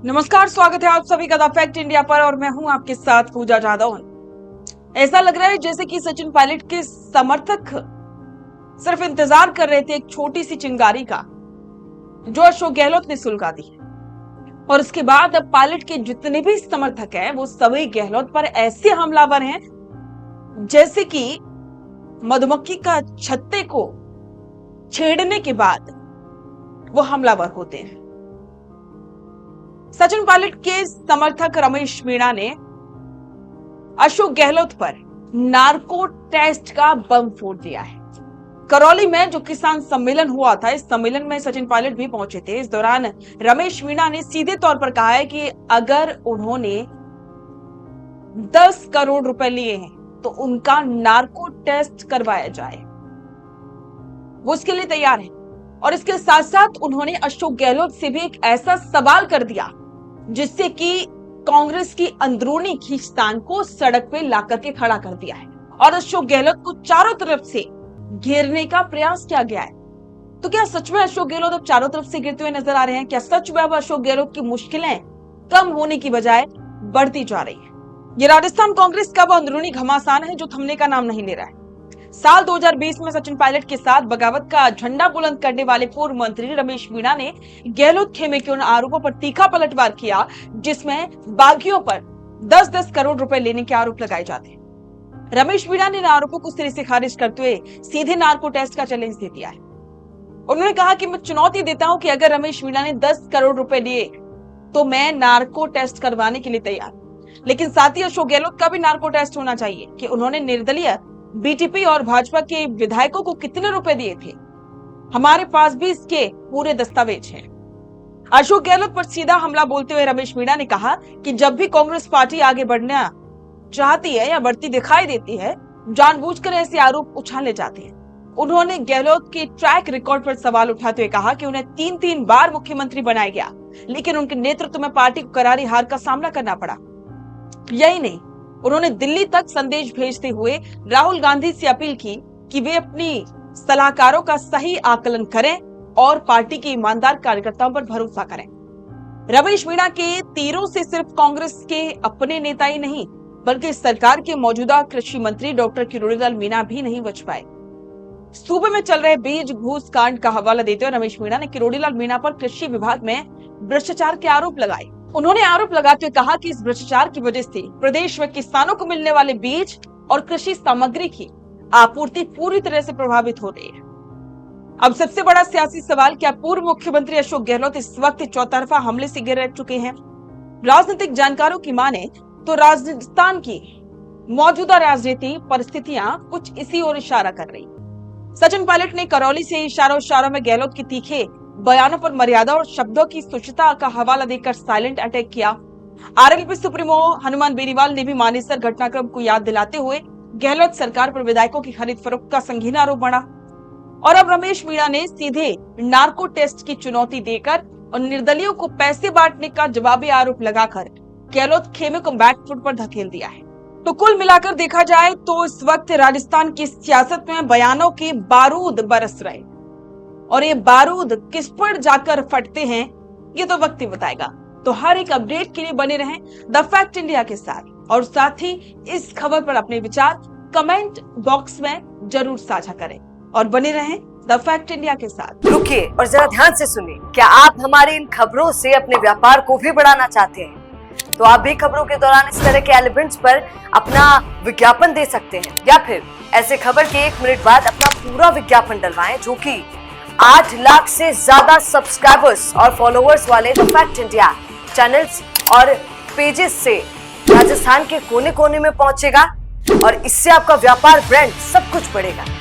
नमस्कार, स्वागत है आप सभी का द फैक्ट इंडिया पर और मैं हूं आपके साथ पूजा जादव। ऐसा लग रहा है जैसे कि सचिन पायलट के समर्थक सिर्फ इंतजार कर रहे थे एक छोटी सी चिंगारी का जो अशोक गहलोत ने सुलगा दी और उसके बाद अब पायलट के जितने भी समर्थक हैं वो सभी गहलोत पर ऐसे हमलावर हैं जैसे कि मधुमक्खी का छत्ते को छेड़ने के बाद वो हमलावर होते हैं। सचिन पायलट के समर्थक रमेश मीणा ने अशोक गहलोत पर नार्को टेस्ट का बम फोड़ दिया है। करौली में जो किसान सम्मेलन हुआ था, इस सम्मेलन में सचिन पायलट भी पहुंचे थे। इस दौरान रमेश मीणा ने सीधे तौर पर कहा है कि अगर उन्होंने 10 करोड़ रुपए लिए हैं तो उनका नार्को टेस्ट करवाया जाए, वो उसके लिए तैयार है। और इसके साथ साथ उन्होंने अशोक गहलोत से भी एक ऐसा सवाल कर दिया जिससे कि कांग्रेस की अंदरूनी खींचतान को सड़क पे लाकर के खड़ा कर दिया है और अशोक गहलोत को चारों तरफ से घेरने का प्रयास किया गया है। तो क्या सच में अशोक गहलोत अब चारों तरफ से घिरते हुए नजर आ रहे हैं? क्या सच में अब अशोक गहलोत की मुश्किलें कम होने की बजाय बढ़ती जा रही है? ये राजस्थान कांग्रेस का वो अंदरूनी घमासान है जो थमने का नाम नहीं ले रहा है। साल 2020 में सचिन पायलट के साथ बगावत का झंडा बुलंद करने वाले पूर्व मंत्री रमेश मीणा ने गहलोत खेमे के उन आरोपों पर तीखा पलटवार किया जिसमें बागियों पर 10-10 करोड़ रुपए लेने के आरोप लगाए जाते हैं। रमेश मीणा ने इन आरोपों को सिरे से खारिज करते हुए सीधे नार्को टेस्ट का चैलेंज दे दिया है। उन्होंने कहा कि मैं चुनौती देता हूं कि अगर रमेश मीणा ने 10 करोड़ रुपए लिए तो मैं नार्को टेस्ट करवाने के लिए तैयार। लेकिन साथ ही अशोक गहलोत का भी नार्को टेस्ट होना चाहिए कि उन्होंने निर्दलीय बीटीपी और भाजपा के विधायकों को कितने रुपए दिए थे। हमारे पास भी इसके पूरे दस्तावेज हैं। अशोक गहलोत पर सीधा हमला बोलते हुए रमेश मीणा ने कहा कि जब भी कांग्रेस पार्टी आगे बढ़ना चाहती है या बढ़ती दिखाई देती है, जानबूझकर ऐसे आरोप उछाले जाते हैं। उन्होंने गहलोत के ट्रैक रिकॉर्ड पर सवाल उठाते हुए कहा कि उन्हें 3-3 बार मुख्यमंत्री बनाया गया, लेकिन उनके नेतृत्व में पार्टी को करारी हार का सामना करना पड़ा। यही नहीं, उन्होंने दिल्ली तक संदेश भेजते हुए राहुल गांधी से अपील की कि वे अपनी सलाहकारों का सही आकलन करें और पार्टी के ईमानदार कार्यकर्ताओं पर भरोसा करें। रमेश मीणा के तीरों से सिर्फ कांग्रेस के अपने नेता ही नहीं बल्कि सरकार के मौजूदा कृषि मंत्री डॉक्टर किरोड़ीलाल मीणा भी नहीं बच पाए। सूबे में चल रहे बीज घूस कांड का हवाला देते हुए रमेश मीणा ने किरोड़ीलाल मीणा पर कृषि विभाग में भ्रष्टाचार के आरोप लगाए। उन्होंने आरोप लगाते हुए कहा कि इस भ्रष्टाचार की वजह से प्रदेश में किसानों को मिलने वाले बीज और कृषि सामग्री की आपूर्ति पूरी तरह से प्रभावित हो रही है। अब सबसे बड़ा सियासी सवाल, क्या पूर्व मुख्यमंत्री अशोक गहलोत इस वक्त चौतरफा हमले से घिर चुके हैं? राजनीतिक जानकारों की माने तो राजस्थान की मौजूदा राजनीति परिस्थितियां कुछ इसी ओर इशारा कर रही। सचिन पायलट ने करौली से इशारों में गहलोत के तीखे बयानों पर मर्यादा और शब्दों की सुचिता का हवाला देकर साइलेंट अटैक किया। आरएलपी सुप्रीमो हनुमान बेनीवाल ने भी मानेसर घटनाक्रम को याद दिलाते हुए गहलोत सरकार पर विधायकों की खरीद फरोख्त का संगीन आरोप बढ़ा। और अब रमेश मीणा ने सीधे नार्को टेस्ट की चुनौती देकर और निर्दलियों को पैसे बांटने का जवाबी आरोप लगाकर गहलोत खेमे को बैकफुट पर धकेल दिया है। तो कुल मिलाकर देखा जाए तो इस वक्त राजस्थान की सियासत में बयानों के बारूद बरस रहे और ये बारूद किस पर जाकर फटते हैं ये तो वक्त ही बताएगा। तो हर एक अपडेट के लिए बने रहें द फैक्ट इंडिया के साथ और साथ ही इस खबर पर अपने विचार कमेंट बॉक्स में जरूर साझा करें और बने रहें द फैक्ट इंडिया के साथ। रुकिए और जरा ध्यान से सुनिए। क्या आप हमारे इन खबरों से अपने व्यापार को भी बढ़ाना चाहते हैं? तो आप भी खबरों के दौरान इस तरह के एलिमेंट्स पर अपना विज्ञापन दे सकते हैं या फिर ऐसे खबर के 1 मिनट बाद अपना पूरा विज्ञापन डलवाएं जो कि 8 लाख से ज्यादा सब्सक्राइबर्स और फॉलोअर्स वाले द फैक्ट इंडिया चैनल्स और पेजेस से राजस्थान के कोने कोने में पहुंचेगा और इससे आपका व्यापार ब्रांड सब कुछ बढ़ेगा।